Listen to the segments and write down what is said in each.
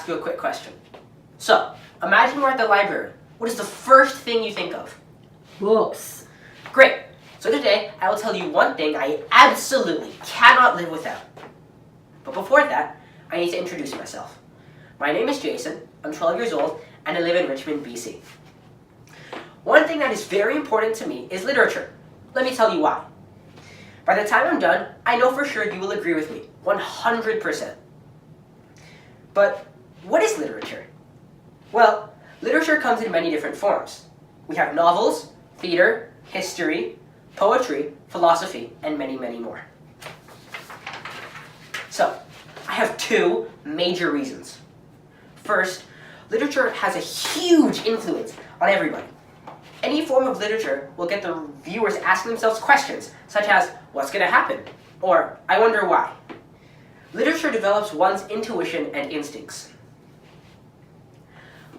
ask you a quick question. So, imagine we're at the library. What is the first thing you think of? Books. Great. So today, I will tell you one thing I absolutely cannot live without. But before that, I need to introduce myself. My name is Jason, I'm 12 years old, and I live in Richmond, BC. One thing that is very important to me is literature. Let me tell you why. By the time I'm done, I know for sure you will agree with me, 100%. But what is literature? Well, literature comes in many different forms. We have novels, theater, history, poetry, philosophy, and many, many more. So, I have two major reasons. First, literature has a huge influence on everybody. Any form of literature will get the viewers asking themselves questions, such as, what's going to happen? Or, I wonder why. Literature develops one's intuition and instincts.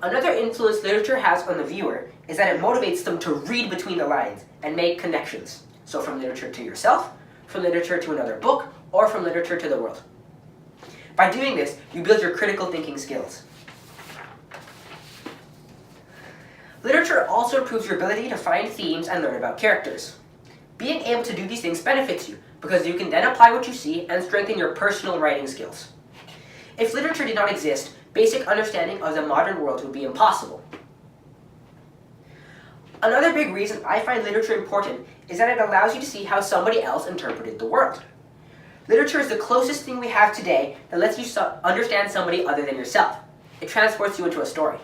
Another influence literature has on the viewer is that it motivates them to read between the lines and make connections. So from literature to yourself, from literature to another book, or from literature to the world. By doing this, you build your critical thinking skills. Literature also improves your ability to find themes and learn about characters. Being able to do these things benefits you, because you can then apply what you see and strengthen your personal writing skills. If literature did not exist, basic understanding of the modern world would be impossible. Another big reason I find literature important is that it allows you to see how somebody else interpreted the world. Literature is the closest thing we have today that lets you understand somebody other than yourself. It transports you into a story.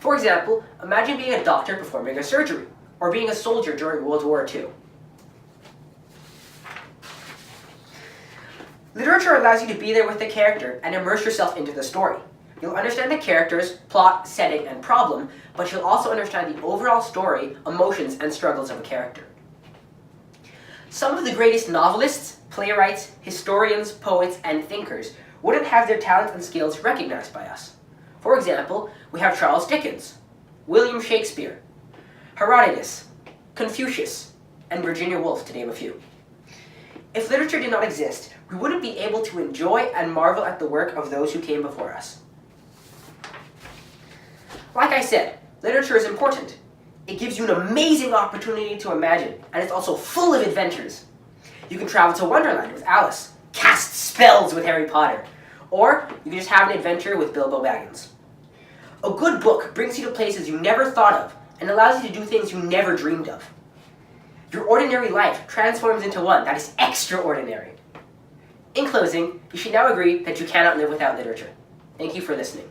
For example, imagine being a doctor performing a surgery, or being a soldier during World War II. Literature allows you to be there with the character and immerse yourself into the story. You'll understand the characters, plot, setting, and problem, but you'll also understand the overall story, emotions, and struggles of a character. Some of the greatest novelists, playwrights, historians, poets, and thinkers wouldn't have their talents and skills recognized by us. For example, we have Charles Dickens, William Shakespeare, Herodotus, Confucius, and Virginia Woolf, to name a few. If literature did not exist, we wouldn't be able to enjoy and marvel at the work of those who came before us. Like I said, literature is important. It gives you an amazing opportunity to imagine, and it's also full of adventures. You can travel to Wonderland with Alice, cast spells with Harry Potter, or you can just have an adventure with Bilbo Baggins. A good book brings you to places you never thought of and allows you to do things you never dreamed of. Your ordinary life transforms into one that is extraordinary. In closing, you should now agree that you cannot live without literature. Thank you for listening.